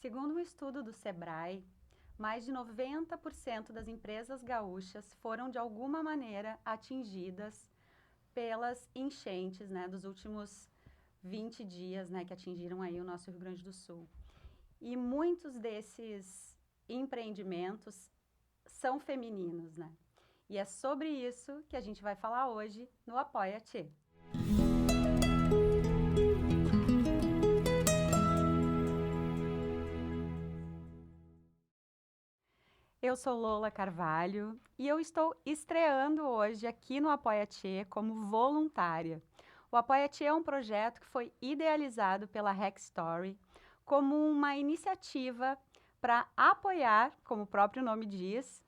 Segundo um estudo do Sebrae, mais de 90% das empresas gaúchas foram de alguma maneira atingidas pelas enchentes, né, dos últimos 20 dias, né, que atingiram aí o nosso Rio Grande do Sul. E muitos desses empreendimentos são femininos, né? E é sobre isso que a gente vai falar hoje no Apoia-te. Eu sou Lola Carvalho e eu estou estreando hoje aqui no Apoia-te como voluntária. O Apoia-te é um projeto que foi idealizado pela Hackstory como uma iniciativa para apoiar, como o próprio nome diz,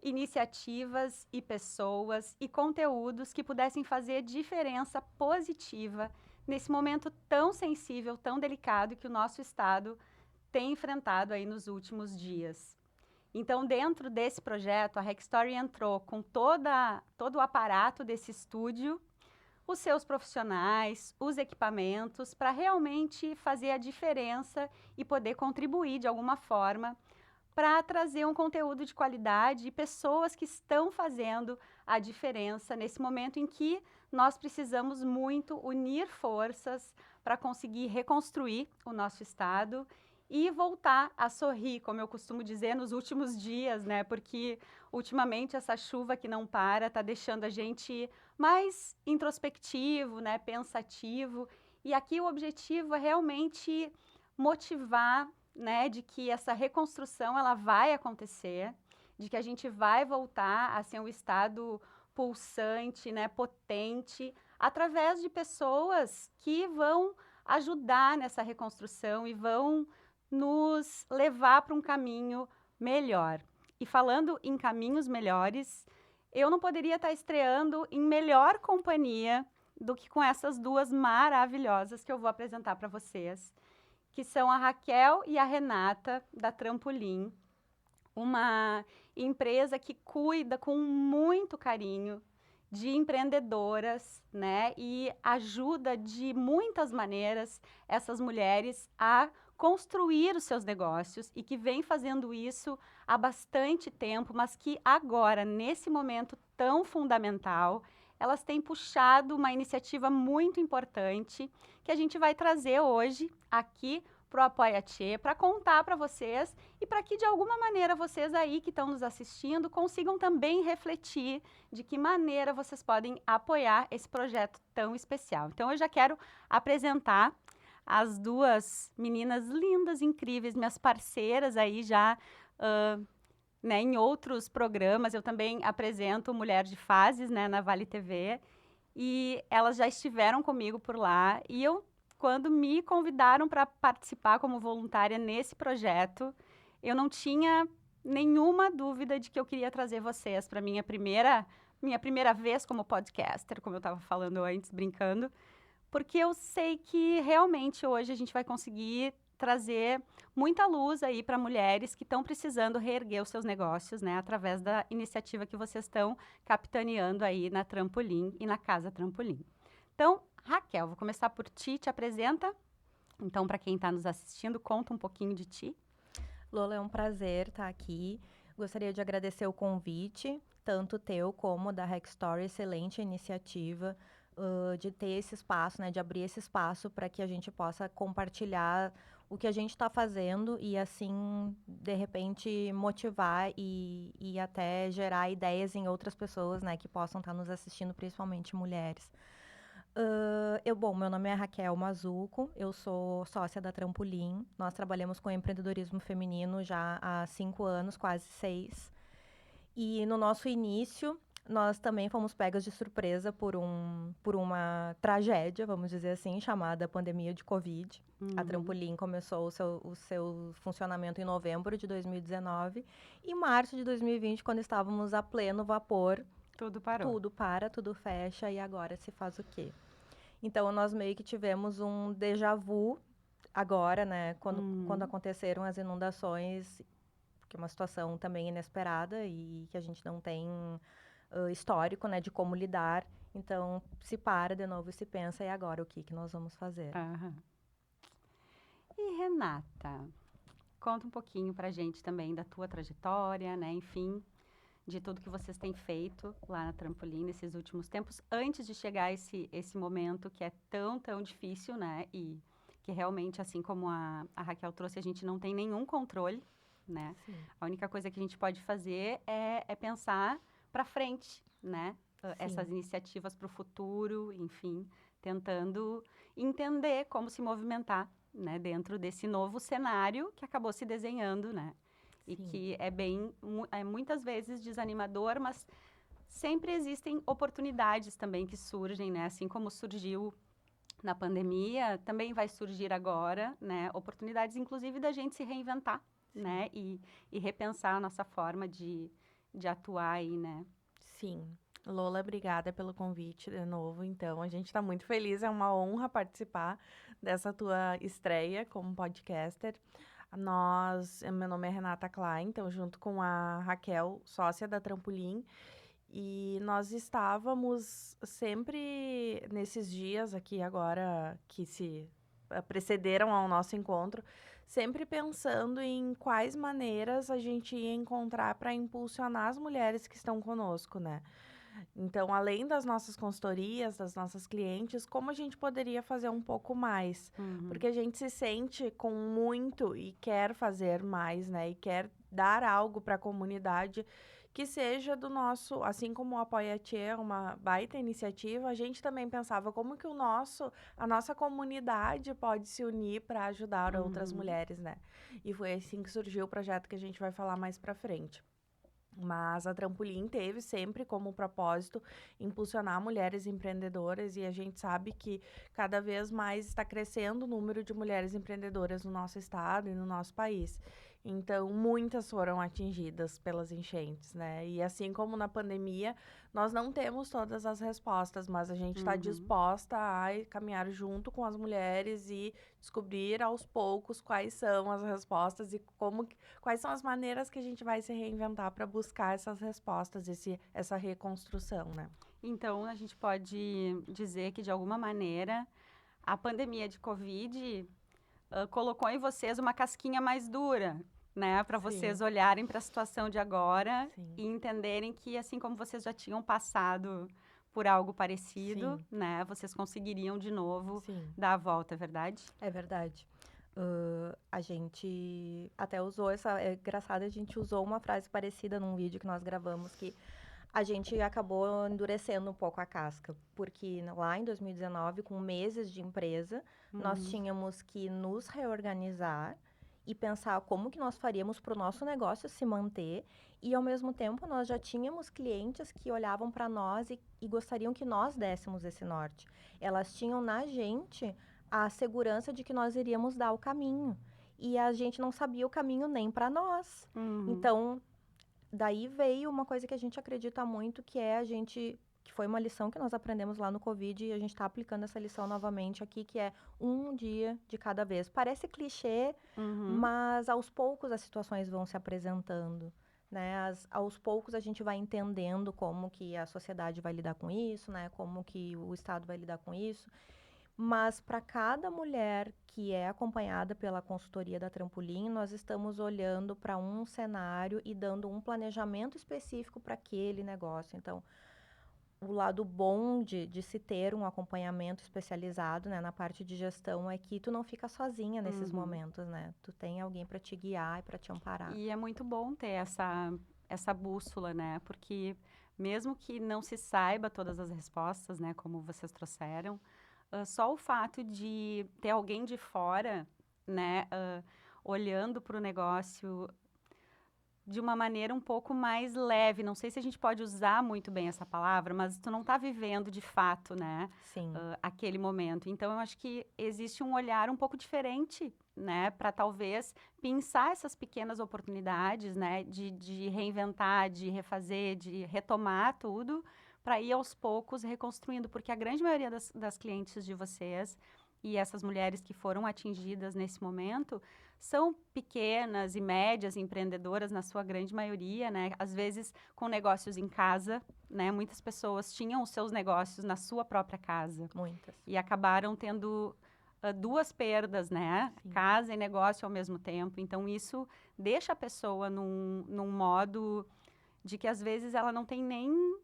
iniciativas e pessoas e conteúdos que pudessem fazer diferença positiva nesse momento tão sensível, tão delicado que o nosso estado tem enfrentado aí nos últimos dias. Então, dentro desse projeto, a Hackstory entrou com todo o aparato desse estúdio, os seus profissionais, os equipamentos, para realmente fazer a diferença e poder contribuir de alguma forma para trazer um conteúdo de qualidade e pessoas que estão fazendo a diferença nesse momento em que nós precisamos muito unir forças para conseguir reconstruir o nosso estado e voltar a sorrir, como eu costumo dizer, nos últimos dias, né? Porque ultimamente essa chuva que não para está deixando a gente mais introspectivo, né? Pensativo. E aqui o objetivo é realmente motivar, né, de que essa reconstrução ela vai acontecer, de que a gente vai voltar a ser um estado pulsante, né, potente, através de pessoas que vão ajudar nessa reconstrução e vão nos levar para um caminho melhor. E falando em caminhos melhores, eu não poderia estar estreando em melhor companhia do que com essas duas maravilhosas que eu vou apresentar para vocês, que são a Raquel e a Renata, da Trampolim, uma empresa que cuida com muito carinho de empreendedoras, né, e ajuda de muitas maneiras essas mulheres a construir os seus negócios e que vem fazendo isso há bastante tempo, mas que agora, nesse momento tão fundamental, elas têm puxado uma iniciativa muito importante que a gente vai trazer hoje aqui para o Apoia-te, para contar para vocês e para que, de alguma maneira, vocês aí que estão nos assistindo consigam também refletir de que maneira vocês podem apoiar esse projeto tão especial. Então, eu já quero apresentar as duas meninas lindas, incríveis, minhas parceiras aí já, né, em outros programas. Eu também apresento Mulher de Fases, né, na Vale TV, e elas já estiveram comigo por lá, e quando me convidaram para participar como voluntária nesse projeto, eu não tinha nenhuma dúvida de que eu queria trazer vocês para minha primeira vez como podcaster, como eu estava falando antes, brincando, porque eu sei que realmente hoje a gente vai conseguir trazer muita luz aí para mulheres que estão precisando reerguer os seus negócios, né, através da iniciativa que vocês estão capitaneando aí na Trampolim e na Casa Trampolim. Então, Raquel, vou começar por ti, te apresenta. Então, para quem está nos assistindo, conta um pouquinho de ti. Lola, é um prazer estar aqui. Gostaria de agradecer o convite, tanto teu como da Hackstory, excelente iniciativa de ter esse espaço, né, de abrir esse espaço para que a gente possa compartilhar o que a gente está fazendo e assim, de repente, motivar e até gerar ideias em outras pessoas, né, que possam estar nos assistindo, principalmente mulheres. Bom, meu nome é Raquel Mazuco, eu sou sócia da Trampolim. Nós trabalhamos com empreendedorismo feminino já há 5 anos, quase 6. E no nosso início, nós também fomos pegas de surpresa por uma tragédia, vamos dizer assim, chamada pandemia de Covid. A Trampolim começou o seu funcionamento em novembro de 2019. E em março de 2020, quando estávamos a pleno vapor, Tudo parou. tudo para, tudo fecha e agora se faz o quê? Então, nós meio que tivemos um déjà vu agora, né? Quando aconteceram as inundações, que é uma situação também inesperada e que a gente não tem histórico, né, de como lidar. Então, se para de novo e se pensa, e agora o que nós vamos fazer? Aham. E Renata, Conta um pouquinho pra gente também da tua trajetória, né? Enfim, de tudo que vocês têm feito lá na Trampolim nesses últimos tempos, antes de chegar a esse momento que é tão, tão difícil, né? E que realmente, assim como a Raquel trouxe, a gente não tem nenhum controle, né? Sim, A única coisa que a gente pode fazer é pensar para frente, né? Essas sim, iniciativas para o futuro, enfim, tentando entender como se movimentar, né? Dentro desse novo cenário que acabou se desenhando, né? E sim. que é muitas vezes desanimador, mas sempre existem oportunidades também que surgem, né? Assim como surgiu na pandemia, também vai surgir agora, né? Oportunidades, inclusive, da gente se reinventar, Sim. né? E repensar a nossa forma de atuar aí, né? Sim. Lola, obrigada pelo convite de novo. Então, a gente está muito feliz, é uma honra participar dessa tua estreia como podcaster. Meu nome é Renata Klein, então, junto com a Raquel, sócia da Trampolim, e nós estávamos sempre nesses dias aqui agora que se precederam ao nosso encontro, sempre pensando em quais maneiras a gente ia encontrar para impulsionar as mulheres que estão conosco, né? Então, além das nossas consultorias, das nossas clientes, como a gente poderia fazer um pouco mais? Uhum. Porque a gente se sente com muito e quer fazer mais, né? E quer dar algo para a comunidade que seja do nosso, assim como o Apoia-te é uma baita iniciativa, a gente também pensava como que a nossa comunidade pode se unir para ajudar outras Uhum. mulheres, né? E foi assim que surgiu o projeto que a gente vai falar mais para frente. Mas a Trampolim teve sempre como propósito impulsionar mulheres empreendedoras e a gente sabe que cada vez mais está crescendo o número de mulheres empreendedoras no nosso estado e no nosso país. Então, muitas foram atingidas pelas enchentes, né? E assim como na pandemia, nós não temos todas as respostas, mas a gente está Uhum. disposta a caminhar junto com as mulheres e descobrir aos poucos quais são as respostas e quais são as maneiras que a gente vai se reinventar para buscar essas respostas, essa reconstrução, né? Então, a gente pode dizer que, de alguma maneira, a pandemia de Covid colocou em vocês uma casquinha mais dura, né? Para vocês Sim, olharem para a situação de agora sim, e entenderem que, assim como vocês já tinham passado por algo parecido, sim, né? Vocês conseguiriam de novo sim. dar a volta, é verdade? É verdade. A gente até usou essa. É engraçado, a gente usou uma frase parecida num vídeo que nós gravamos, que a gente acabou endurecendo um pouco a casca, porque lá em 2019, com meses de empresa, nós Uhum. tínhamos que nos reorganizar e pensar como que nós faríamos para o nosso negócio se manter, e ao mesmo tempo nós já tínhamos clientes que olhavam para nós e gostariam que nós dessemos esse norte. Elas tinham na gente a segurança de que nós iríamos dar o caminho. E a gente não sabia o caminho nem para nós. Uhum. Então, daí veio uma coisa que a gente acredita muito, que é que foi uma lição que nós aprendemos lá no Covid e a gente está aplicando essa lição novamente aqui, que é um dia de cada vez. Parece clichê, Uhum. mas aos poucos as situações vão se apresentando, né? Aos poucos a gente vai entendendo como que a sociedade vai lidar com isso, né? Como que o Estado vai lidar com isso. Mas para cada mulher que é acompanhada pela consultoria da Trampolim, nós estamos olhando para um cenário e dando um planejamento específico para aquele negócio. Então, o lado bom de se ter um acompanhamento especializado, né, na parte de gestão é que tu não fica sozinha nesses Uhum. momentos, né? Tu tem alguém para te guiar e para te amparar. E é muito bom ter essa bússola, né? Porque mesmo que não se saiba todas as respostas, né, como vocês trouxeram, só o fato de ter alguém de fora, né, olhando para o negócio de uma maneira um pouco mais leve. Não sei se a gente pode usar muito bem essa palavra, mas tu não está vivendo de fato, né, Sim, aquele momento. Então, eu acho que existe um olhar um pouco diferente, né, para talvez pensar essas pequenas oportunidades, né, de reinventar, de refazer, de retomar tudo, para ir aos poucos reconstruindo, porque a grande maioria das clientes de vocês e essas mulheres que foram atingidas nesse momento são pequenas e médias empreendedoras, na sua grande maioria, né? Às vezes com negócios em casa, né? Muitas pessoas tinham os seus negócios na sua própria casa muitas. e acabaram tendo duas perdas, né? Sim. Casa e negócio ao mesmo tempo. Então, isso deixa a pessoa num modo de que, às vezes, ela não tem nem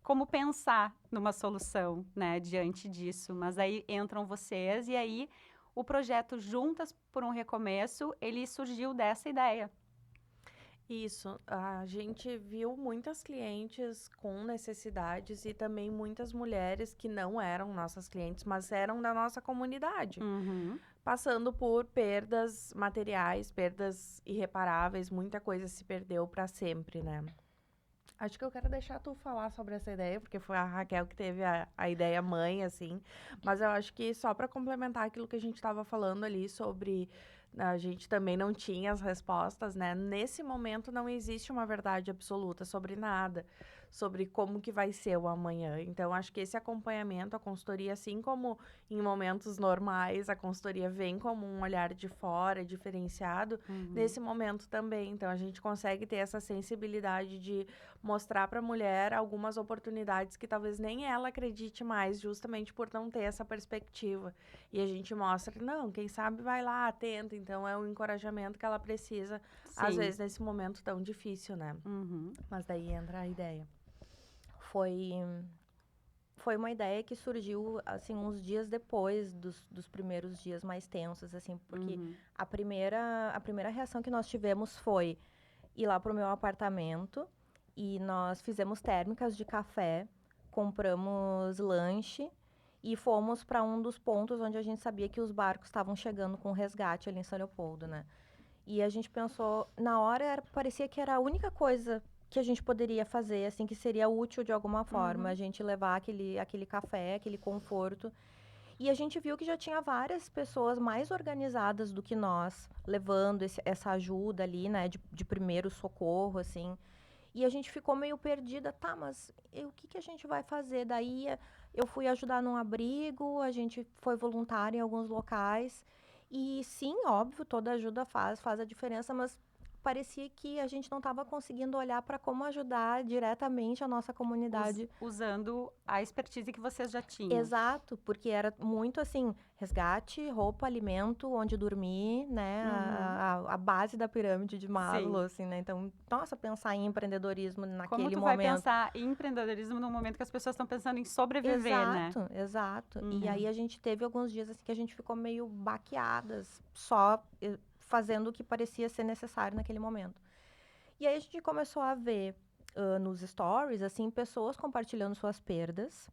como pensar numa solução, né, diante disso. Mas aí entram vocês e aí o projeto Juntas por um Recomeço, ele surgiu dessa ideia. Isso, a gente viu muitas clientes com necessidades e também muitas mulheres que não eram nossas clientes, mas eram da nossa comunidade, Uhum. passando por perdas materiais, perdas irreparáveis, muita coisa se perdeu para sempre, né? Acho que eu quero deixar tu falar sobre essa ideia, porque foi a Raquel que teve a ideia mãe, assim. Mas eu acho que só para complementar aquilo que a gente estava falando ali sobre a gente também não tinha as respostas, né? Nesse momento não existe uma verdade absoluta sobre nada, sobre como que vai ser o amanhã. Então, acho que esse acompanhamento, a consultoria, assim como em momentos normais, a consultoria vem como um olhar de fora, diferenciado, nesse momento também. Então, a gente consegue ter essa sensibilidade de mostrar para a mulher algumas oportunidades que talvez nem ela acredite mais, justamente por não ter essa perspectiva. E a gente mostra, não, quem sabe vai lá, tenta. Então, é o encorajamento que ela precisa, às Sim. vezes, nesse momento tão difícil, né? Uhum. Mas daí entra a ideia. Foi, foi uma ideia que surgiu, assim, uns dias depois dos primeiros dias mais tensos, assim, porque Uhum. a primeira reação que nós tivemos foi ir lá pro meu apartamento e nós fizemos térmicas de café, compramos lanche e fomos para um dos pontos onde a gente sabia que os barcos estavam chegando com resgate ali em São Leopoldo, né? E a gente pensou, na hora parecia que era a única coisa que a gente poderia fazer, assim, que seria útil de alguma forma, a gente levar aquele café, aquele conforto. E a gente viu que já tinha várias pessoas mais organizadas do que nós, levando essa ajuda ali, né, de primeiro socorro, assim. E a gente ficou meio perdida, tá, mas o que a gente vai fazer? Daí eu fui ajudar num abrigo, a gente foi voluntária em alguns locais. E sim, óbvio, toda ajuda faz a diferença, mas parecia que a gente não estava conseguindo olhar para como ajudar diretamente a nossa comunidade. Usando a expertise que vocês já tinham. Exato, porque era muito assim, resgate, roupa, alimento, onde dormir, né? A base da pirâmide de Maslow, Sim. assim, né? Então, nossa, pensar em empreendedorismo Como naquele tu vai momento. pensar em empreendedorismo no momento que as pessoas estão pensando em sobreviver, né? Exato, exato. E aí a gente teve alguns dias assim que a gente ficou meio baqueadas, só fazendo o que parecia ser necessário naquele momento. E aí a gente começou a ver nos stories, assim, pessoas compartilhando suas perdas.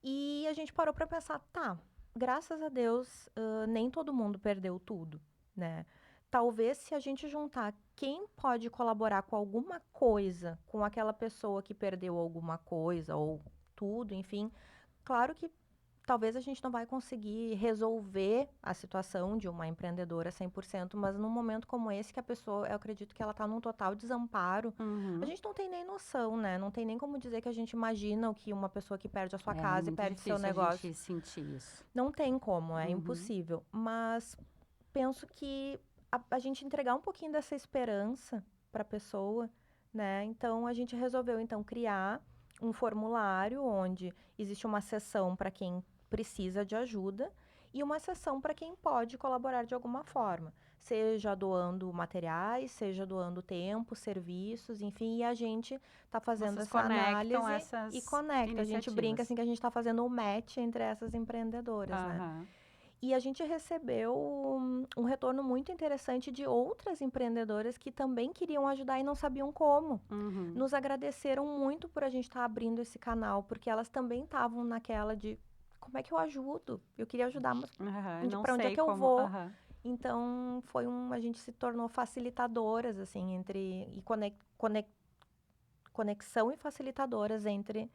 E a gente parou para pensar, tá, graças a Deus, nem todo mundo perdeu tudo, né? Talvez se a gente juntar quem pode colaborar com alguma coisa, com aquela pessoa que perdeu alguma coisa ou tudo, enfim, claro que talvez a gente não vai conseguir resolver a situação de uma empreendedora 100%, mas num momento como esse que a pessoa, eu acredito que ela está num total desamparo, a gente não tem nem noção, né? Não tem nem como dizer que a gente imagina o que uma pessoa que perde a sua É casa e muito perde seu difícil a negócio. gente sentir isso. Não tem como, é impossível. Mas penso que a gente entregar um pouquinho dessa esperança para a pessoa, né? Então a gente resolveu então criar um formulário onde existe uma seção para quem precisa de ajuda e uma seção para quem pode colaborar de alguma forma, seja doando materiais, seja doando tempo, serviços, enfim, e a gente está fazendo Vocês essa conectam análise essas e conecta. A gente brinca iniciativas. assim que a gente está fazendo um match entre essas empreendedoras, né? Aham. E a gente recebeu um retorno muito interessante de outras empreendedoras que também queriam ajudar e não sabiam como. Uhum. Nos agradeceram muito por a gente estar abrindo esse canal, porque elas também estavam naquela de como é que eu ajudo? Eu queria ajudar, mas Aham. Não para onde é sei que eu como. vou? Aham. Então a gente se tornou facilitadoras assim entre e conexão e facilitadoras entre.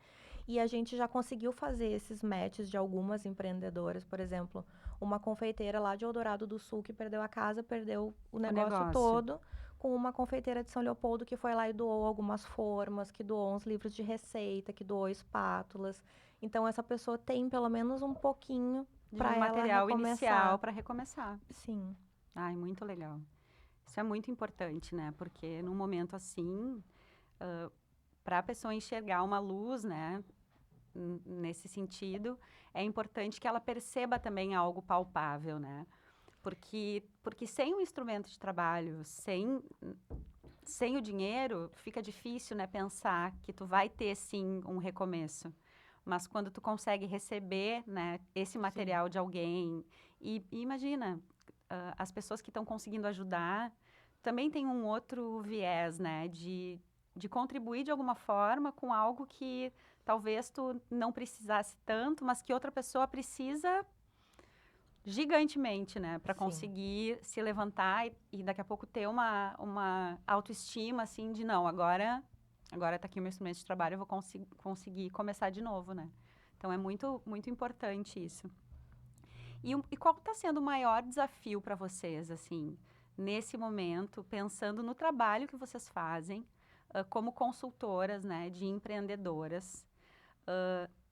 E a gente já conseguiu fazer esses matches de algumas empreendedoras, por exemplo, uma confeiteira lá de Eldorado do Sul que perdeu a casa, perdeu o negócio todo, com uma confeiteira de São Leopoldo que foi lá e doou algumas formas, que doou uns livros de receita, que doou espátulas. Então essa pessoa tem pelo menos um pouquinho De para um ela material inicial recomeçar. para recomeçar. Sim. Ai, muito legal. Isso é muito importante, né? Porque num momento assim, para a pessoa enxergar uma luz, né? nesse sentido, é importante que ela perceba também algo palpável, né? Porque sem o instrumento de trabalho, sem o dinheiro, fica difícil, né, pensar que tu vai ter, sim, um recomeço. Mas quando tu consegue receber, né, esse material de alguém... E imagina, as pessoas que estão conseguindo ajudar também tem um outro viés, né, de contribuir de alguma forma com algo que talvez tu não precisasse tanto, mas que outra pessoa precisa gigantemente, né, para Sim. conseguir se levantar e daqui a pouco ter uma autoestima, assim, de não, agora tá aqui o meu instrumento de trabalho, eu vou conseguir começar de novo, né. Então, é muito, muito importante isso. E qual está sendo o maior desafio para vocês, assim, nesse momento, pensando no trabalho que vocês fazem, como consultoras, né, de empreendedoras,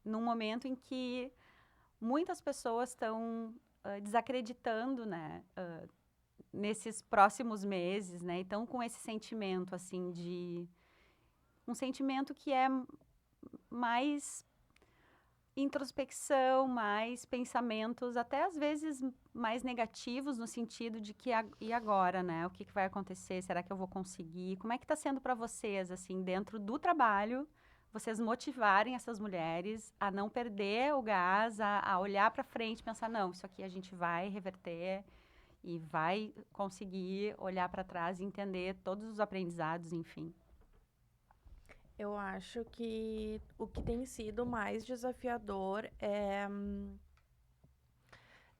num momento em que muitas pessoas estão desacreditando, né, nesses próximos meses, né, e estão com esse sentimento, assim, um sentimento que é mais introspecção, mais pensamentos, até às vezes mais negativos, no sentido de que e agora, né? O que vai acontecer? Será que eu vou conseguir? Como é que está sendo para vocês, assim, dentro do trabalho, vocês motivarem essas mulheres a não perder o gás, a olhar para frente, pensar, não, isso aqui a gente vai reverter e vai conseguir olhar para trás e entender todos os aprendizados, enfim. Eu acho que o que tem sido mais desafiador é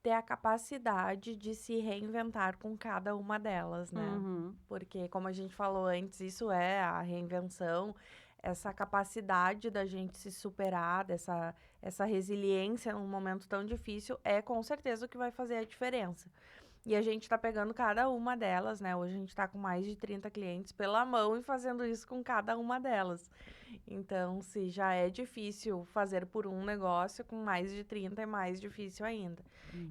ter a capacidade de se reinventar com cada uma delas, né? Uhum. Porque, como a gente falou antes, isso é a reinvenção, essa capacidade da gente se superar, essa resiliência num momento tão difícil, é com certeza o que vai fazer a diferença. E a gente tá pegando cada uma delas, né? Hoje a gente tá com mais de 30 clientes pela mão e fazendo isso com cada uma delas. Então, se já é difícil fazer por um negócio, com mais de 30 é mais difícil ainda.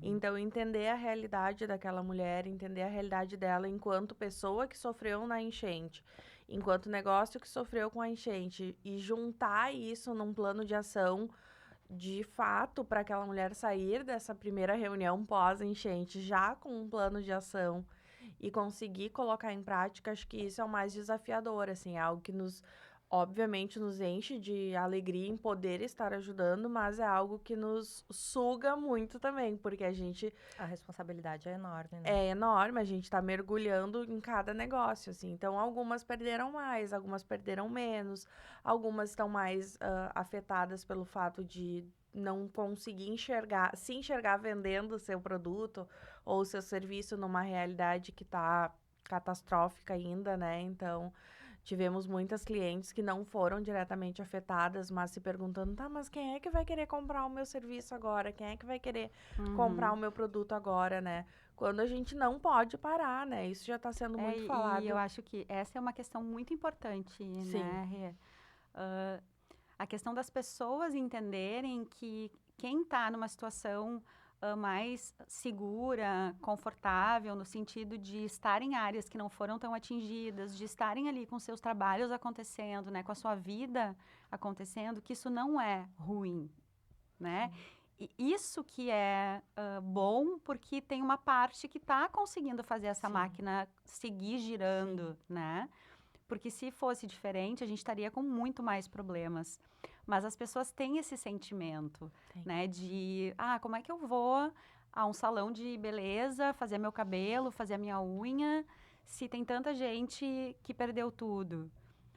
Então, entender a realidade daquela mulher, entender a realidade dela enquanto pessoa que sofreu na enchente, enquanto negócio que sofreu com a enchente, e juntar isso num plano de ação de fato, para aquela mulher sair dessa primeira reunião pós-enchente já com um plano de ação e conseguir colocar em prática, acho que isso é o mais desafiador, assim, é algo que obviamente, nos enche de alegria em poder estar ajudando, mas é algo que nos suga muito também, porque A responsabilidade é enorme, né? é enorme, a gente tá mergulhando em cada negócio, assim. Então, algumas perderam mais, algumas perderam menos, algumas estão mais afetadas pelo fato de não conseguir se enxergar vendendo o seu produto ou o seu serviço numa realidade que tá catastrófica ainda, né? Então, tivemos muitas clientes que não foram diretamente afetadas, mas se perguntando, tá, mas quem é que vai querer comprar o meu serviço agora? Quem é que vai querer comprar o meu produto agora, né? Quando a gente não pode parar, né? Isso já está sendo muito falado. E eu acho que essa é uma questão muito importante, né, Rê? A questão das pessoas entenderem que quem está numa situação mais segura, confortável, no sentido de estar em áreas que não foram tão atingidas, de estarem ali com seus trabalhos acontecendo, né, com a sua vida acontecendo, que isso não é ruim, né? E isso que é bom, porque tem uma parte que está conseguindo fazer essa máquina seguir girando, né? Porque se fosse diferente, a gente estaria com muito mais problemas. Mas as pessoas têm esse sentimento, né? De, como é que eu vou a um salão de beleza, fazer meu cabelo, fazer a minha unha, se tem tanta gente que perdeu tudo?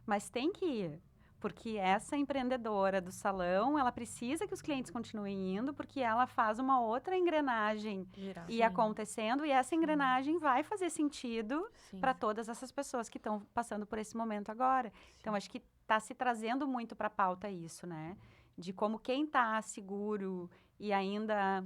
Mas tem que ir. Porque essa empreendedora do salão, ela precisa que os clientes continuem indo, porque ela faz uma outra engrenagem ir acontecendo, e essa engrenagem vai fazer sentido para todas essas pessoas que estão passando por esse momento agora. Então, acho que está se trazendo muito para a pauta isso, né? De como quem está seguro e ainda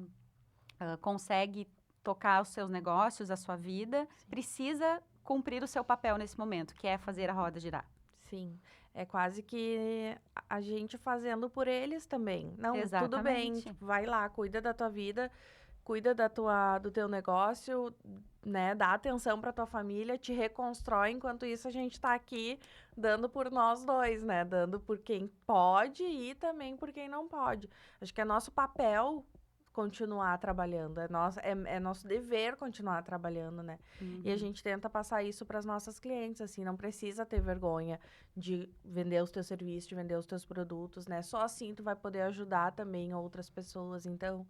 consegue tocar os seus negócios, a sua vida, precisa cumprir o seu papel nesse momento, que é fazer a roda girar. Sim, é quase que a gente fazendo por eles também. Não, tudo bem, Exatamente. tipo, vai lá, cuida da tua vida, cuida do teu negócio, né? Dá atenção para tua família, te reconstrói. Enquanto isso, a gente tá aqui dando por nós dois, né? Dando por quem pode e também por quem não pode. Acho que é nosso papel continuar trabalhando, é nosso dever continuar trabalhando, né? E a gente tenta passar isso para as nossas clientes, assim, não precisa ter vergonha de vender os teus serviços, de vender os teus produtos, né? Só assim tu vai poder ajudar também outras pessoas. Então,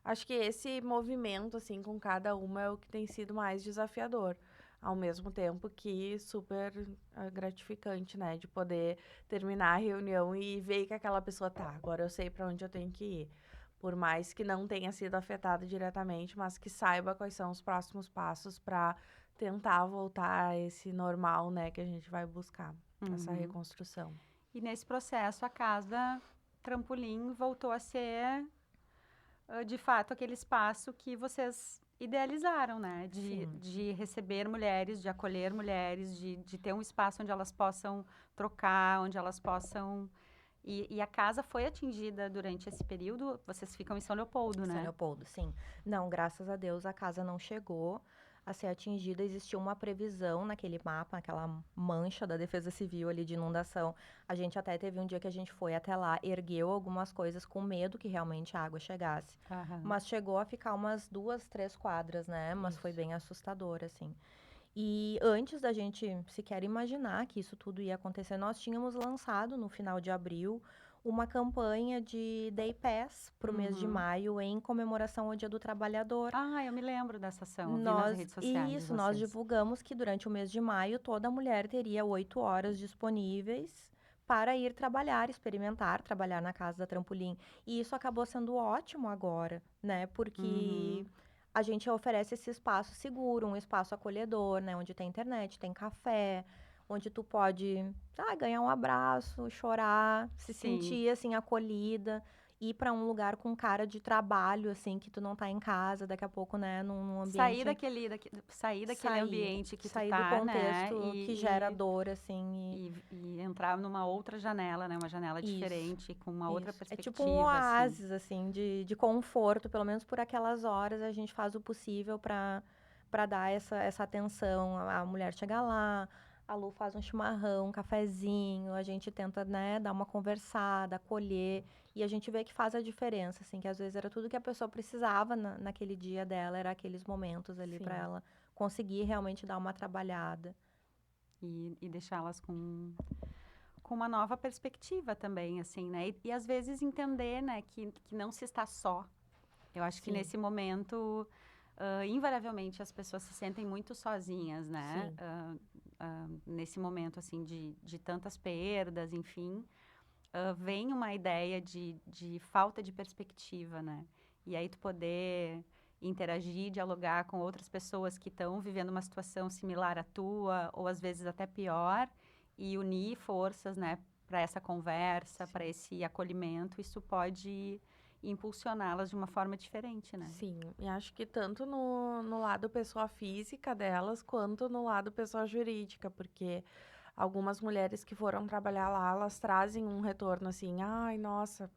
acho que esse movimento, assim, com cada uma é o que tem sido mais desafiador. Ao mesmo tempo que super gratificante, né? De poder terminar a reunião e ver que aquela pessoa tá, agora eu sei para onde eu tenho que ir. Por mais que não tenha sido afetada diretamente, mas que saiba quais são os próximos passos para tentar voltar a esse normal, né? Que a gente vai buscar, essa reconstrução. E nesse processo, a Casa Trampolim voltou a ser, de fato, aquele espaço que vocês idealizaram, né? De receber mulheres, de acolher mulheres, de ter um espaço onde elas possam trocar, onde elas possam... E a casa foi atingida durante esse período? Vocês ficam em São Leopoldo, né? São Leopoldo, sim. Não, graças a Deus a casa não chegou a ser atingida. Existiu uma previsão naquele mapa, aquela mancha da Defesa Civil ali de inundação. A gente até teve um dia que a gente foi até lá, ergueu algumas coisas com medo que realmente a água chegasse. Mas chegou a ficar umas 2, 3 quadras, né? Mas foi bem assustador, assim. E antes da gente sequer imaginar que isso tudo ia acontecer, nós tínhamos lançado no final de abril uma campanha de Day Pass para o mês de maio em comemoração ao Dia do Trabalhador. Ah, eu me lembro dessa ação, eu vi nas redes sociais de Nós vocês. divulgamos que durante o mês de maio toda mulher teria 8 horas disponíveis para ir trabalhar, experimentar, trabalhar na Casa da Trampolim. E isso acabou sendo ótimo agora, né? Porque a gente oferece esse espaço seguro, um espaço acolhedor, né? Onde tem internet, tem café, onde tu pode ganhar um abraço, chorar, se sentir, assim, acolhida. Ir para um lugar com cara de trabalho, assim, que tu não tá em casa, daqui a pouco, né, num ambiente... Sair daquele ambiente que tu tá, sair do contexto, né? que gera dor, assim, e entrar numa outra janela, né? Uma janela diferente, com uma outra perspectiva. É tipo um oásis, assim, de conforto, pelo menos por aquelas horas a gente faz o possível para dar essa atenção. A mulher chega lá, a Lu faz um chimarrão, um cafezinho, a gente tenta, né, dar uma conversada, acolher, e a gente vê que faz a diferença, assim, que às vezes era tudo que a pessoa precisava naquele dia dela, era aqueles momentos ali para ela conseguir realmente dar uma trabalhada. E deixá-las com uma nova perspectiva também, assim, né? E às vezes entender, né, que não se está só. Eu acho que nesse momento, invariavelmente, as pessoas se sentem muito sozinhas, né? Nesse momento, assim, de tantas perdas, enfim, vem uma ideia de falta de perspectiva, né? E aí tu poder interagir, dialogar com outras pessoas que estão vivendo uma situação similar à tua, ou às vezes até pior, e unir forças, né, para essa conversa, para esse acolhimento, isso pode impulsioná-las de uma forma diferente, né? Sim, e acho que tanto no lado pessoa física delas, quanto no lado pessoa jurídica, porque algumas mulheres que foram trabalhar lá, elas trazem um retorno assim, ai, nossa,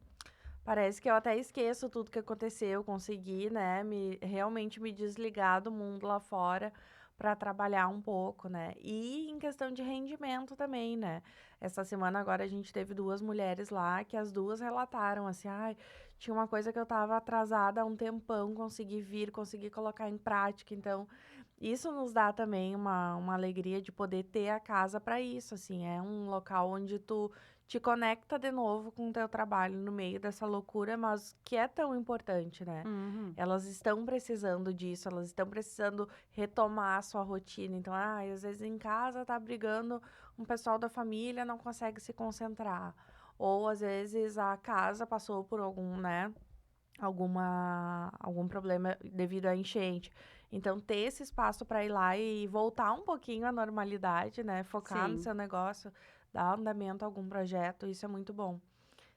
parece que eu até esqueço tudo que aconteceu, consegui, né, realmente me desligar do mundo lá fora para trabalhar um pouco, né? E em questão de rendimento também, né? Essa semana agora a gente teve 2 mulheres lá que as 2 relataram assim, ai, tinha uma coisa que eu tava atrasada há um tempão, consegui vir, consegui colocar em prática, então isso nos dá também uma alegria de poder ter a casa para isso, assim, é um local onde tu te conecta de novo com o teu trabalho no meio dessa loucura, mas que é tão importante, né? Elas estão precisando disso, elas estão precisando retomar a sua rotina. Então, às vezes em casa tá brigando, um pessoal da família não consegue se concentrar. Ou às vezes a casa passou por algum, né, algum problema devido à enchente. Então, ter esse espaço para ir lá e voltar um pouquinho à normalidade, né? Focar no seu negócio, dar andamento a algum projeto, isso é muito bom.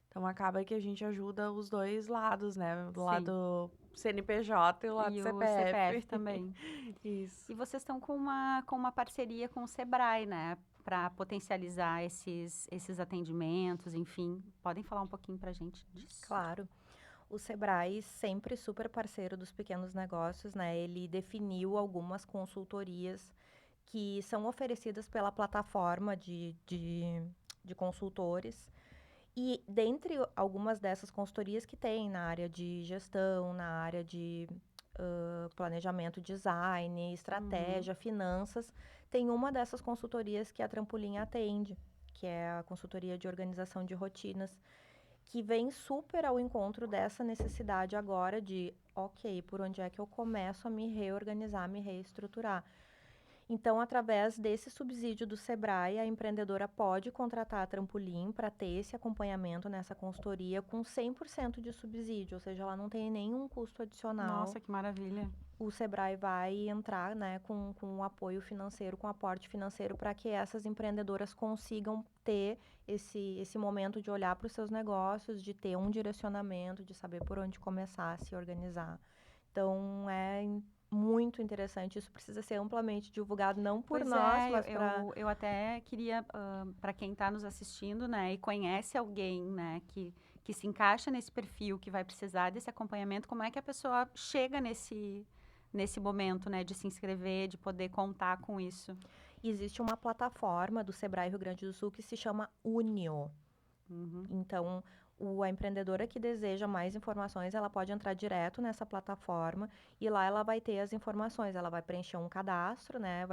Então, acaba que a gente ajuda os dois lados, né? Do lado CNPJ e o lado E CPF. o CPF também. Isso. E vocês estão com uma parceria com o Sebrae, né? Para potencializar esses atendimentos, enfim. Podem falar um pouquinho para a gente disso? Claro. O Sebrae, sempre super parceiro dos pequenos negócios, né? Ele definiu algumas consultorias que são oferecidas pela plataforma de consultores. E dentre algumas dessas consultorias que tem na área de gestão, na área de planejamento, design, estratégia, finanças, tem uma dessas consultorias que a Trampolim atende, que é a consultoria de organização de rotinas, que vem super ao encontro dessa necessidade agora de, ok, por onde é que eu começo a me reorganizar, me reestruturar? Então, através desse subsídio do Sebrae, a empreendedora pode contratar a Trampolim para ter esse acompanhamento nessa consultoria com 100% de subsídio, ou seja, ela não tem nenhum custo adicional. Nossa, que maravilha. O Sebrae vai entrar, né, com um apoio financeiro, com aporte financeiro para que essas empreendedoras consigam ter esse momento de olhar para os seus negócios, de ter um direcionamento, de saber por onde começar a se organizar. Então, é muito interessante. Isso precisa ser amplamente divulgado, não por Pois nós, é, mas para... eu até queria, para quem está nos assistindo, né, e conhece alguém, né, que se encaixa nesse perfil, que vai precisar desse acompanhamento, como é que a pessoa chega nesse momento, né, de se inscrever, de poder contar com isso? Existe uma plataforma do Sebrae Rio Grande do Sul que se chama Unio. Uhum. Então, a empreendedora que deseja mais informações, ela pode entrar direto nessa plataforma e lá ela vai ter as informações. Ela vai preencher um cadastro, né?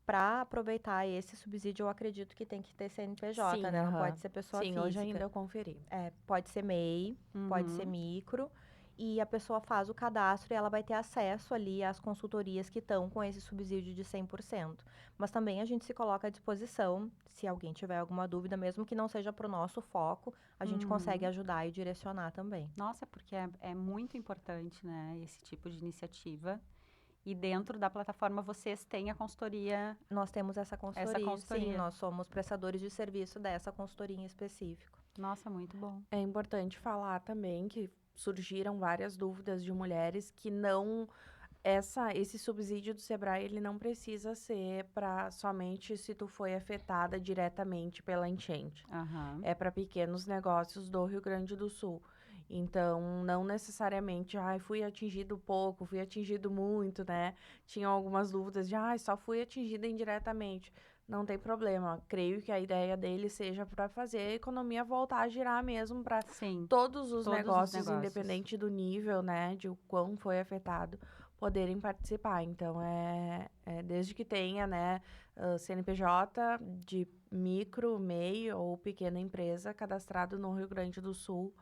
Para aproveitar esse subsídio, eu acredito que tem que ter CNPJ, Sim, né? Não aham. pode ser pessoa Sim, física. hoje ainda eu conferi. Pode ser MEI, pode ser Uhum. micro. E a pessoa faz o cadastro e ela vai ter acesso ali às consultorias que estão com esse subsídio de 100%. Mas também a gente se coloca à disposição, se alguém tiver alguma dúvida, mesmo que não seja para o nosso foco, a gente consegue ajudar e direcionar também. Nossa, porque é muito importante, né, esse tipo de iniciativa. E dentro da plataforma vocês têm a consultoria. Nós temos essa consultoria. consultoria. Sim, nós somos prestadores de serviço dessa consultoria em específico. Nossa, muito bom. É importante falar também que surgiram várias dúvidas de mulheres que não esse subsídio do Sebrae, ele não precisa ser para somente se tu foi afetada diretamente pela enchente. Aham. É para pequenos negócios do Rio Grande do Sul. Então, não necessariamente, fui atingido pouco, fui atingido muito, né? Tinham algumas dúvidas de, só fui atingida indiretamente. Não tem problema. Creio que a ideia dele seja para fazer a economia voltar a girar mesmo para Sim. todos os Todos os negócios, negócios. independente do nível, né, de o quão foi afetado, poderem participar. Então, desde que tenha, né, CNPJ de micro, MEI ou pequena empresa cadastrado no Rio Grande do Sul,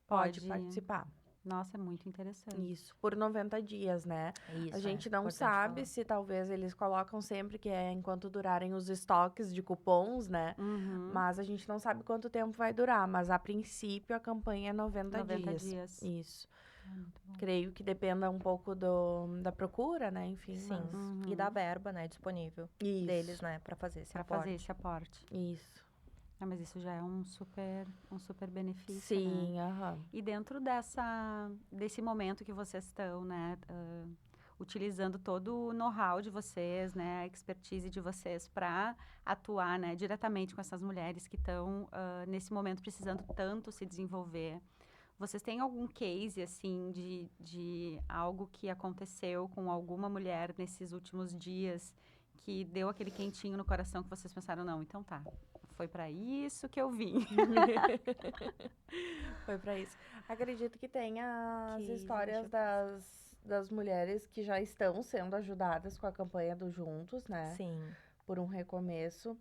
pode participar. Nossa, é muito interessante. Isso, por 90 dias, né? Isso, A gente não sabe se talvez eles colocam sempre que é enquanto durarem os estoques de cupons, né? Uhum. Mas a gente não sabe quanto tempo vai durar. Mas a princípio a campanha é 90 dias. Isso. Muito bom. Creio que dependa um pouco da procura, né? Enfim. Sim. Mas... E da verba, né, disponível Isso. deles, né, para fazer esse Para aporte. fazer esse aporte. Isso. Mas isso já é um super benefício, Sim, né? aham. E dentro desse momento que vocês estão, né, utilizando todo o know-how de vocês, né, a expertise de vocês para atuar, né, diretamente com essas mulheres que estão nesse momento precisando tanto se desenvolver. Vocês têm algum case, assim, de algo que aconteceu com alguma mulher nesses últimos dias que deu aquele quentinho no coração que vocês pensaram, não, então tá, foi para isso que eu vim. Foi para isso. Acredito que tenha as Que histórias deixa das mulheres que já estão sendo ajudadas com a campanha do Juntos, né? Sim. Por um recomeço.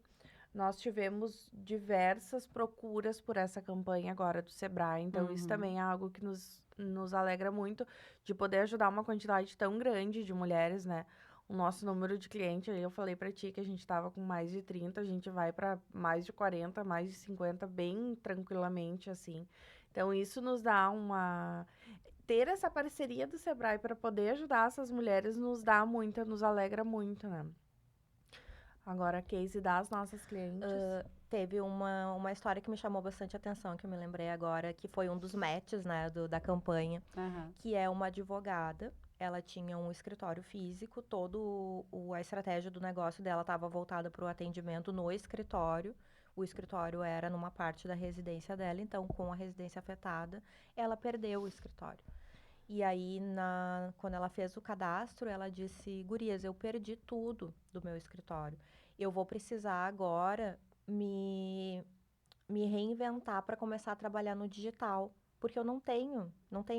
Nós tivemos diversas procuras por essa campanha agora do Sebrae, então isso também é algo que nos alegra muito de poder ajudar uma quantidade tão grande de mulheres, né? O nosso número de clientes, aí eu falei pra ti que a gente tava com mais de 30, a gente vai para mais de 40, mais de 50, bem tranquilamente, assim. Então, isso nos dá ter essa parceria do Sebrae para poder ajudar essas mulheres nos alegra muito, né? Agora, a case das nossas clientes. Teve uma história que me chamou bastante atenção, que eu me lembrei agora, que foi um dos matches, né, da campanha, que é uma advogada. Ela tinha um escritório físico, a estratégia do negócio dela estava voltada para o atendimento no escritório. O escritório era numa parte da residência dela, então, com a residência afetada, ela perdeu o escritório. E aí, quando ela fez o cadastro, ela disse: Gurias, eu perdi tudo do meu escritório. Eu vou precisar agora me reinventar para começar a trabalhar no digital. Porque eu não tenho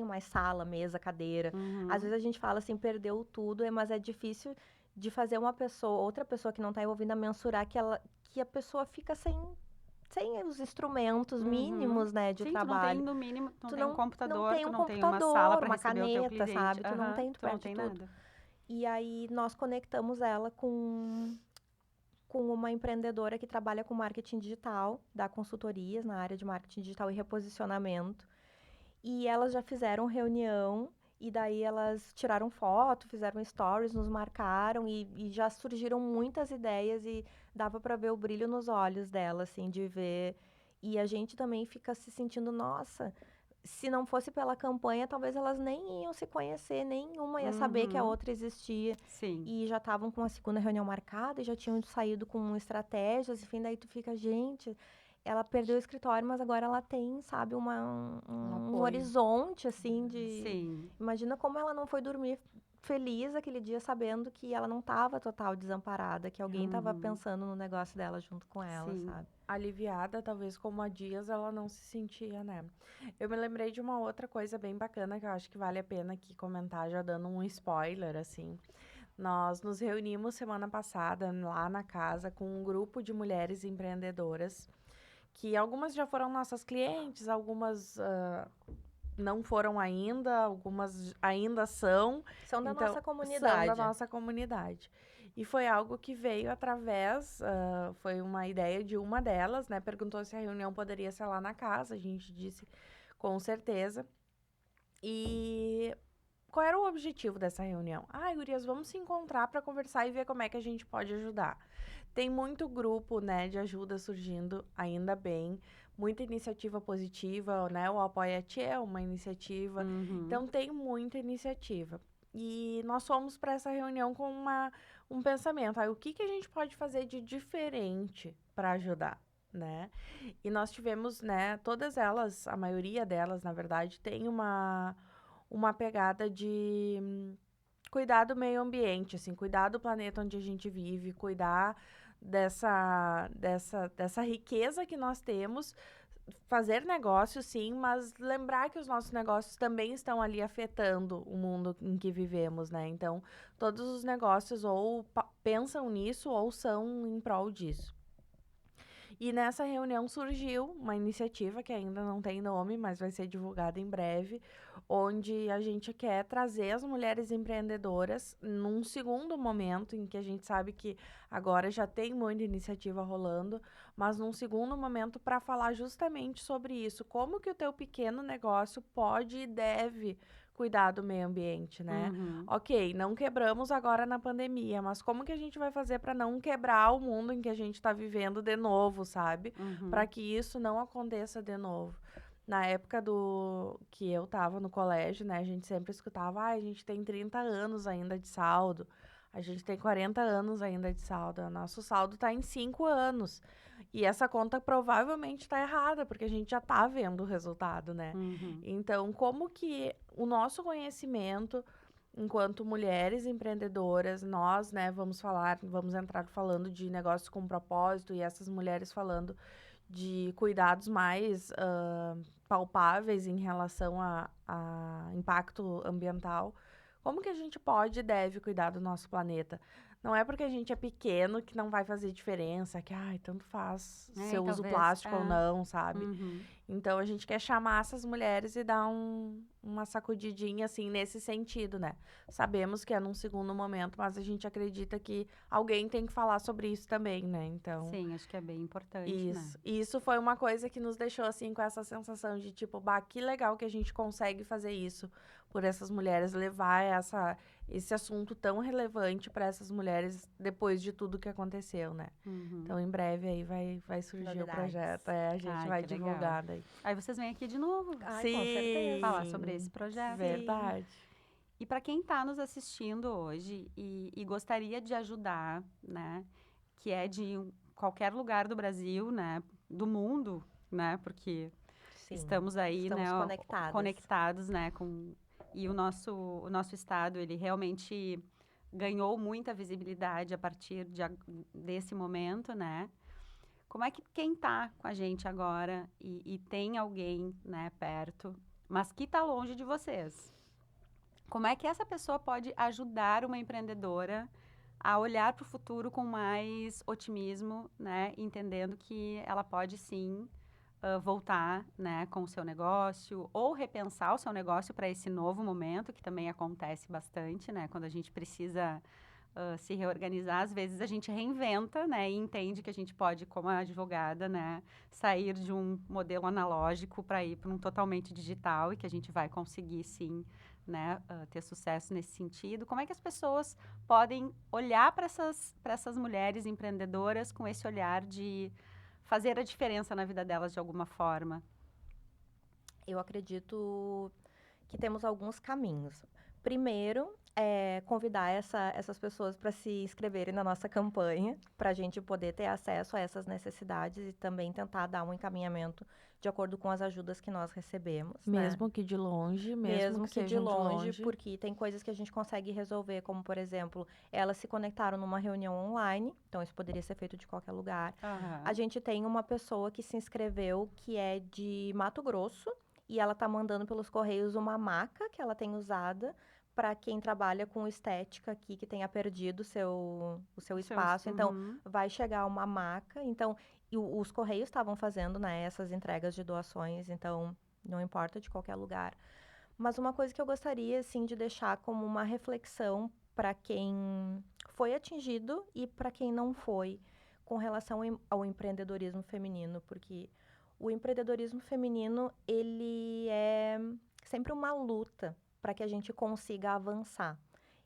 mais sala, mesa, cadeira. Às vezes a gente fala assim, perdeu tudo, mas é difícil de fazer outra pessoa que não está envolvida, mensurar que a pessoa fica sem os instrumentos mínimos, né, de Sim, trabalho. Tu não tem, no mínimo, tu não Tu tem um não computador, tem tu um não tem uma sala computador, para uma receber o teu caneta, cliente. sabe? Tu não tem, tu Tu não perde tem tudo. nada. E aí nós conectamos ela com uma empreendedora que trabalha com marketing digital, dá consultorias na área de marketing digital e reposicionamento. E elas já fizeram reunião, e daí elas tiraram foto, fizeram stories, nos marcaram, e já surgiram muitas ideias, e dava para ver o brilho nos olhos dela, assim, de ver. E a gente também fica se sentindo, nossa, se não fosse pela campanha, talvez elas nem iam se conhecer, nenhuma ia saber que a outra existia. Sim. E já estavam com a segunda reunião marcada, e já tinham saído com estratégias, enfim, daí tu fica, gente, ela perdeu o escritório, mas agora ela tem, sabe, um apoio. horizonte, assim, de... Sim. Imagina como ela não foi dormir feliz aquele dia, sabendo que ela não estava total desamparada, que alguém estava pensando no negócio dela junto com ela, Sim. sabe? Aliviada, talvez como há dias ela não se sentia, né? Eu me lembrei de uma outra coisa bem bacana que eu acho que vale a pena aqui comentar, já dando um spoiler, assim. Nós nos reunimos semana passada lá na casa com um grupo de mulheres empreendedoras, que algumas já foram nossas clientes, algumas não foram ainda, algumas ainda são. São da Então, nossa são comunidade. da nossa comunidade. E foi algo que veio através, foi uma ideia de uma delas, né? Perguntou se a reunião poderia ser lá na casa. A gente disse com certeza. E qual era o objetivo dessa reunião? Ai, gurias, vamos se encontrar para conversar e ver como é que a gente pode ajudar. Tem muito grupo, né, de ajuda surgindo, ainda bem. Muita iniciativa positiva, né? O Apoia-te é uma iniciativa. Então, tem muita iniciativa. E nós fomos para essa reunião com um pensamento. O que a gente pode fazer de diferente para ajudar, né? E nós tivemos, né, todas elas, a maioria delas, na verdade, tem uma pegada de cuidar do meio ambiente, assim, cuidar do planeta onde a gente vive, cuidar dessa riqueza que nós temos, fazer negócios, sim, mas lembrar que os nossos negócios também estão ali afetando o mundo em que vivemos, né? Então, todos os negócios ou pensam nisso ou são em prol disso. E nessa reunião surgiu uma iniciativa que ainda não tem nome, mas vai ser divulgada em breve, onde a gente quer trazer as mulheres empreendedoras num segundo momento, em que a gente sabe que agora já tem muita iniciativa rolando, mas num segundo momento para falar justamente sobre isso, como que o teu pequeno negócio pode e deve cuidar do meio ambiente, né? Ok, não quebramos agora na pandemia, mas como que a gente vai fazer para não quebrar o mundo em que a gente está vivendo de novo, sabe? Para que isso não aconteça de novo. Na época que eu tava no colégio, né, a gente sempre escutava, a gente tem 30 anos ainda de saldo, a gente tem 40 anos ainda de saldo, o nosso saldo tá em 5 anos. E essa conta provavelmente está errada, porque a gente já está vendo o resultado, né? Então, como que o nosso conhecimento, enquanto mulheres empreendedoras, nós, né, vamos entrar falando de negócios com propósito, e essas mulheres falando de cuidados mais palpáveis em relação a impacto ambiental, como que a gente pode e deve cuidar do nosso planeta? Não é porque a gente é pequeno que não vai fazer diferença, que, tanto faz se eu uso plástico ou não, sabe? Então, a gente quer chamar essas mulheres e dar uma sacudidinha, assim, nesse sentido, né? Sabemos que é num segundo momento, mas a gente acredita que alguém tem que falar sobre isso também, né? Então... Sim, acho que é bem importante, Isso. né? E isso foi uma coisa que nos deixou, assim, com essa sensação de, tipo, que legal que a gente consegue fazer isso por essas mulheres, levar esse assunto tão relevante para essas mulheres depois de tudo que aconteceu, né? Então, em breve aí vai surgir Novidades. o projeto. A gente vai que divulgar legal. daí. Aí vocês vêm aqui de novo Ai, com certeza. falar sobre esse projeto. Verdade. E para quem está nos assistindo hoje e gostaria de ajudar, né, que é de qualquer lugar do Brasil, né, do mundo, né, porque Sim, estamos aí, estamos né, conectadas. conectados, né, e o nosso estado, ele realmente ganhou muita visibilidade a partir desse momento, né? Como é que quem tá com a gente agora e tem alguém, né, perto, mas que tá longe de vocês? Como é que essa pessoa pode ajudar uma empreendedora a olhar para o futuro com mais otimismo, né? Entendendo que ela pode sim voltar, né, com o seu negócio ou repensar o seu negócio para esse novo momento, que também acontece bastante, né? Quando a gente precisa se reorganizar, às vezes a gente reinventa, né, e entende que a gente pode, como advogada, né, sair de um modelo analógico para ir para um totalmente digital e que a gente vai conseguir, sim, né, ter sucesso nesse sentido. Como é que as pessoas podem olhar para essas mulheres empreendedoras com esse olhar de fazer a diferença na vida delas de alguma forma? Eu acredito que temos alguns caminhos. Primeiro, convidar essas pessoas para se inscreverem na nossa campanha, para a gente poder ter acesso a essas necessidades e também tentar dar um encaminhamento de acordo com as ajudas que nós recebemos, né? Mesmo que de longe, mesmo Mesmo que que de sejam de longe, longe. porque tem coisas que a gente consegue resolver, como, por exemplo, elas se conectaram numa reunião online, então isso poderia ser feito de qualquer lugar. A Aham. gente tem uma pessoa que se inscreveu que é de Mato Grosso e ela tá mandando pelos correios uma maca que ela tem usada para quem trabalha com estética aqui que tenha perdido o seu espaço. Então, Uhum. vai chegar uma maca. Então, e os correios estavam fazendo, né, essas entregas de doações, então não importa de qualquer lugar. Mas uma coisa que eu gostaria, assim, de deixar como uma reflexão para quem foi atingido e para quem não foi, com relação ao empreendedorismo feminino, porque o empreendedorismo feminino, ele é sempre uma luta para que a gente consiga avançar.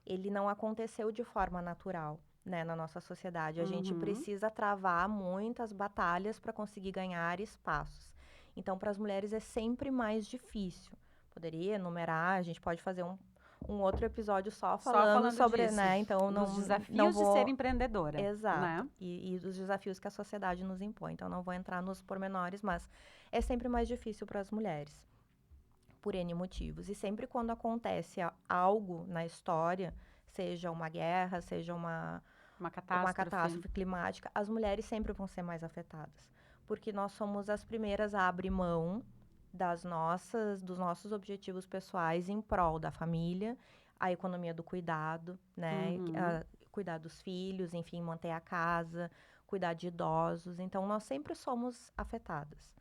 Ele não aconteceu de forma natural, né, na nossa sociedade. A gente Uhum. precisa travar muitas batalhas para conseguir ganhar espaços. Então, para as mulheres é sempre mais difícil. Poderia enumerar, a gente pode fazer um outro episódio só Só falando falando sobre, disso, né? Então, dos não desafios de ser vou. empreendedora, Exato. né? E dos desafios que a sociedade nos impõe. Então, não vou entrar nos pormenores, mas é sempre mais difícil para as mulheres, por N motivos. E sempre quando acontece algo na história, seja uma guerra, seja Uma uma catástrofe. catástrofe climática, as mulheres sempre vão ser mais afetadas. Porque nós somos as primeiras a abrir mão dos nossos objetivos pessoais em prol da família, a economia do cuidado, né? Uhum. Cuidar dos filhos, enfim, manter a casa, cuidar de idosos. Então, nós sempre somos afetadas.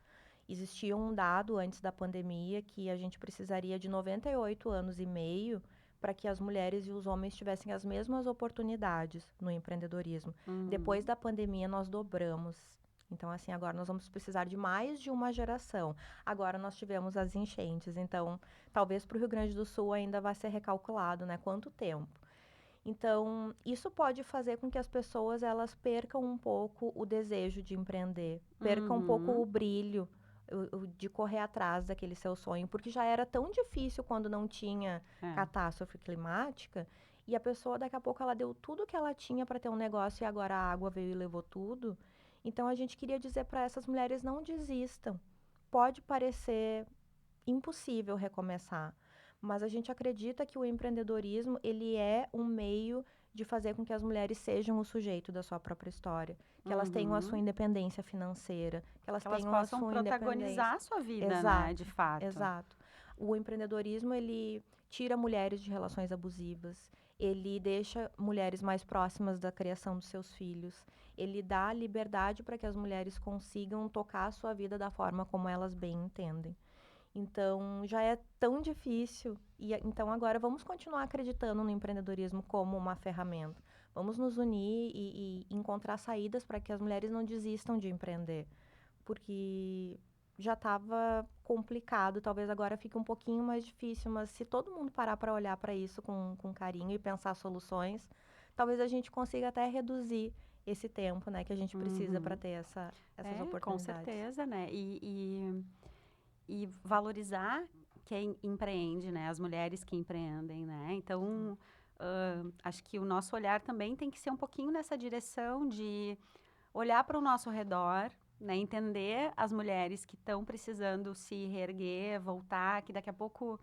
Existia um dado antes da pandemia que a gente precisaria de 98 anos e meio para que as mulheres e os homens tivessem as mesmas oportunidades no empreendedorismo. Depois Uhum. da pandemia, nós dobramos. Então, assim, agora nós vamos precisar de mais de uma geração. Agora nós tivemos as enchentes, então talvez para o Rio Grande do Sul ainda vai ser recalculado, né? Quanto tempo? Então, isso pode fazer com que as pessoas elas percam um pouco o desejo de empreender, percam um pouco Uhum. o brilho de correr atrás daquele seu sonho, porque já era tão difícil quando não tinha É. catástrofe climática, e a pessoa daqui a pouco ela deu tudo que ela tinha para ter um negócio e agora a água veio e levou tudo. Então a gente queria dizer para essas mulheres não desistam. Pode parecer impossível recomeçar, mas a gente acredita que o empreendedorismo ele é um meio de fazer com que as mulheres sejam o sujeito da sua própria história, que elas tenham a sua Uhum. independência financeira, que elas Que elas tenham a possam sua independência. protagonizar a sua vida, né? De Exato, fato. exato. O empreendedorismo ele tira mulheres de relações abusivas, ele deixa mulheres mais próximas da criação dos seus filhos, ele dá liberdade para que as mulheres consigam tocar a sua vida da forma como elas bem entendem. Então, já é tão difícil. Então, agora vamos continuar acreditando no empreendedorismo como uma ferramenta. Vamos nos unir e encontrar saídas para que as mulheres não desistam de empreender. Porque já estava complicado, talvez agora fique um pouquinho mais difícil, mas se todo mundo parar para olhar para isso com carinho e pensar soluções, talvez a gente consiga até reduzir esse tempo, né, que a gente precisa para Uhum. ter essas Com oportunidades. certeza, né? E valorizar quem empreende, né? As mulheres que empreendem, né? Então, acho que o nosso olhar também tem que ser um pouquinho nessa direção de olhar para o nosso redor, né, entender as mulheres que estão precisando se reerguer, voltar, que daqui a pouco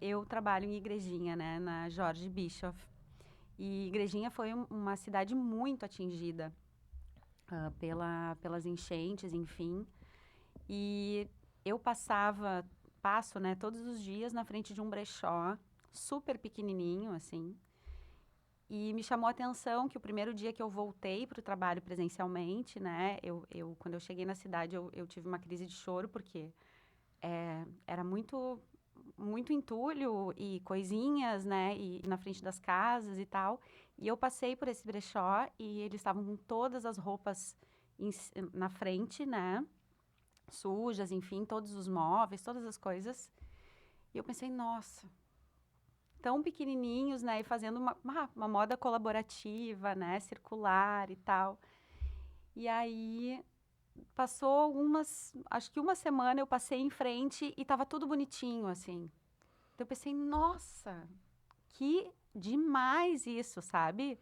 eu trabalho em Igrejinha, né, na Jorge Bischoff. E Igrejinha foi uma cidade muito atingida pelas enchentes, enfim. E eu passo, né, todos os dias na frente de um brechó, super pequenininho, assim. E me chamou a atenção que o primeiro dia que eu voltei para o trabalho presencialmente, né, quando eu cheguei na cidade, eu tive uma crise de choro, porque era muito entulho e coisinhas, né, e na frente das casas e tal. E eu passei por esse brechó e eles estavam com todas as roupas na frente, né, sujas, enfim, todos os móveis, todas as coisas. E eu pensei, nossa, tão pequenininhos, né, e fazendo uma moda colaborativa, né, circular e tal. E aí passou acho que uma semana eu passei em frente e tava tudo bonitinho, assim. Então eu pensei, nossa, que demais isso, sabe?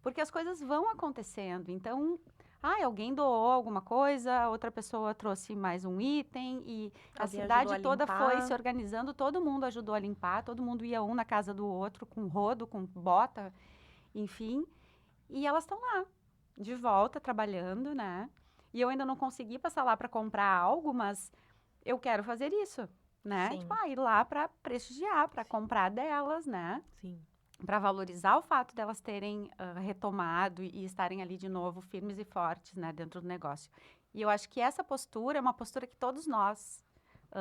Porque as coisas vão acontecendo. Então, alguém doou alguma coisa, outra pessoa trouxe mais um item e a Alguém ajudou cidade a toda foi limpar. se organizando, todo mundo ajudou a limpar, todo mundo ia um na casa do outro com rodo, com bota, enfim. E elas estão lá, de volta, trabalhando, né? E eu ainda não consegui passar lá para comprar algo, mas eu quero fazer isso, né? Tipo, Sim, ir lá para prestigiar, para comprar delas, né? Sim. Para valorizar o fato delas terem retomado e estarem ali de novo firmes e fortes, né, dentro do negócio. E eu acho que essa postura é uma postura que todos nós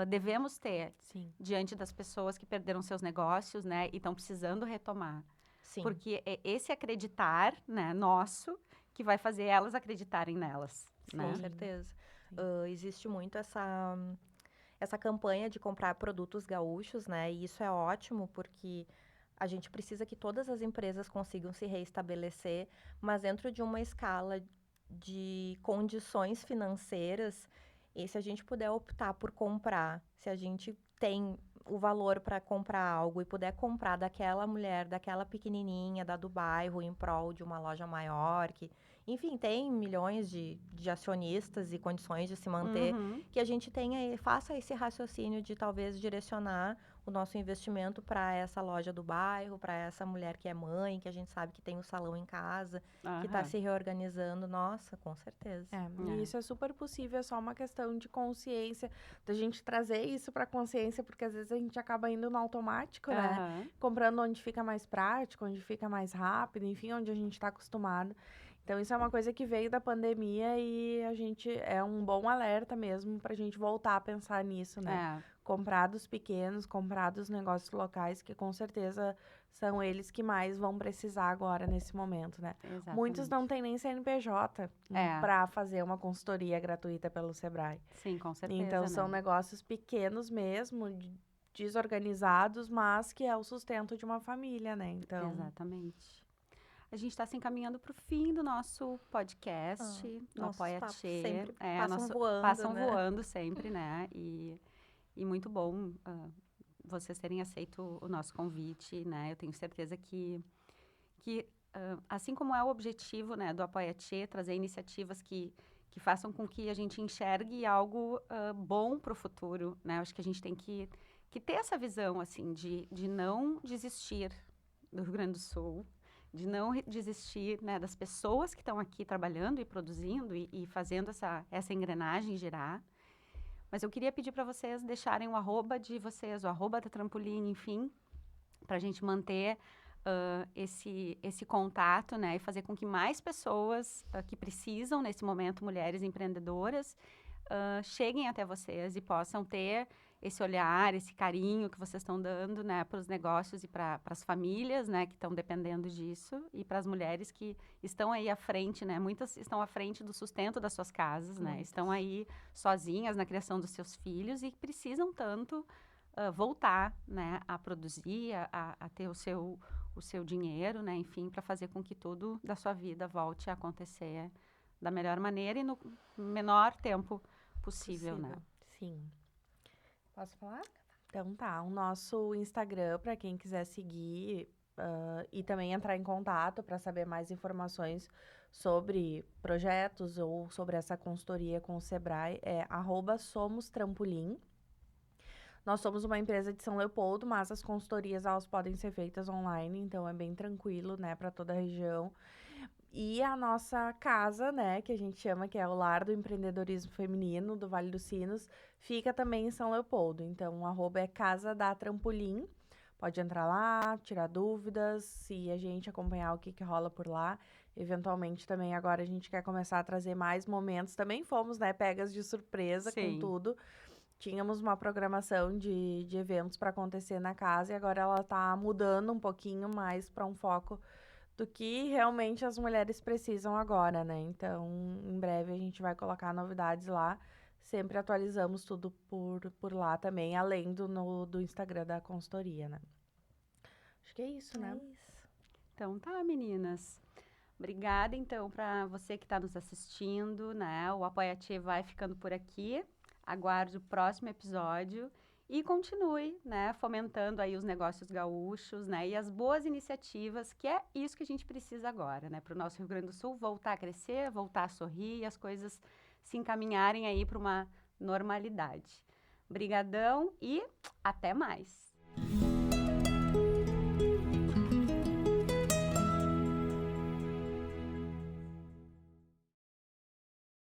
devemos ter Sim. diante das pessoas que perderam seus negócios, né, e estão precisando retomar. sim. Porque é esse acreditar, né, nosso, que vai fazer elas acreditarem nelas, Com né? certeza. Sim. Existe muito essa campanha de comprar produtos gaúchos, né? E isso é ótimo porque a gente precisa que todas as empresas consigam se reestabelecer, mas dentro de uma escala de condições financeiras, e se a gente puder optar por comprar, se a gente tem o valor para comprar algo e puder comprar daquela mulher, daquela pequenininha, da do bairro, em prol de uma loja maior, que, enfim, tem milhões de acionistas e condições de se manter, Uhum. que a gente tenha, faça esse raciocínio de talvez direcionar o nosso investimento para essa loja do bairro, para essa mulher que é mãe, que a gente sabe que tem o salão em casa, que está Aham. se reorganizando. Nossa, com certeza. E isso é super possível, é só uma questão de consciência, da gente trazer isso para consciência, porque às vezes a gente acaba indo no automático, né? Aham. Comprando onde fica mais prático, onde fica mais rápido, enfim, onde a gente está acostumado. Então, isso é uma coisa que veio da pandemia e a gente é um bom alerta mesmo para a gente voltar a pensar nisso, né? É, Comprar dos pequenos, comprar dos negócios locais, que com certeza são eles que mais vão precisar agora nesse momento, né? Muitos não exatamente. têm nem CNPJ É, para fazer uma consultoria gratuita pelo Sebrae. sim, com certeza, Então, são né? negócios pequenos mesmo, desorganizados, mas que é o sustento de uma família, né? Então, Exatamente. A gente está se encaminhando para o fim do nosso podcast, no Nossos Apoia papos Tchê. sempre passam voando, Passam né? voando sempre, né? E muito bom vocês terem aceito o nosso convite, né? Eu tenho certeza que assim como é o objetivo, né, do Apoia Tchê, trazer iniciativas que façam com que a gente enxergue algo bom para o futuro, né? Acho que a gente tem que ter essa visão, assim, de não desistir do Rio Grande do Sul, de não desistir, né, das pessoas que estão aqui trabalhando e produzindo e fazendo essa engrenagem girar. Mas eu queria pedir para vocês deixarem o arroba de vocês, o arroba da Trampoline, enfim, para a gente manter esse contato, né, e fazer com que mais pessoas que precisam, nesse momento, mulheres empreendedoras, cheguem até vocês e possam ter esse olhar, esse carinho que vocês estão dando, né, para os negócios e para as famílias, né, que estão dependendo disso e para as mulheres que estão aí à frente, né, muitas estão à frente do sustento das suas casas, né, Muitas. estão aí sozinhas na criação dos seus filhos e precisam tanto voltar, né, a produzir, a ter o seu dinheiro, né, enfim, para fazer com que tudo da sua vida volte a acontecer da melhor maneira e no menor tempo possível, né? sim. Posso falar? Então tá, o nosso Instagram, para quem quiser seguir e também entrar em contato para saber mais informações sobre projetos ou sobre essa consultoria com o Sebrae, é @somostrampolim. Nós somos uma empresa de São Leopoldo, mas as consultorias elas podem ser feitas online, então é bem tranquilo, né, para toda a região. E a nossa casa, né, que a gente chama que é o Lar do Empreendedorismo Feminino do Vale dos Sinos, fica também em São Leopoldo. Então, o arroba é Casa da Trampolim. Pode entrar lá, tirar dúvidas, se a gente acompanhar o que rola por lá. Eventualmente também agora a gente quer começar a trazer mais momentos. Também fomos, né, pegas de surpresa com Sim. tudo. Tínhamos uma programação de eventos para acontecer na casa e agora ela tá mudando um pouquinho mais para um foco do que realmente as mulheres precisam agora, né? Então, em breve a gente vai colocar novidades lá. Sempre atualizamos tudo por lá também, além do Instagram da consultoria, né? Acho que é isso, né? É isso. Então tá, meninas. Obrigada, então, para você que está nos assistindo, né? O Apoia-Te vai ficando por aqui. Aguarde o próximo episódio e continue, né, fomentando aí os negócios gaúchos, né, e as boas iniciativas, que é isso que a gente precisa agora, né, para o nosso Rio Grande do Sul voltar a crescer, voltar a sorrir e as coisas se encaminharem aí para uma normalidade. Brigadão e até mais!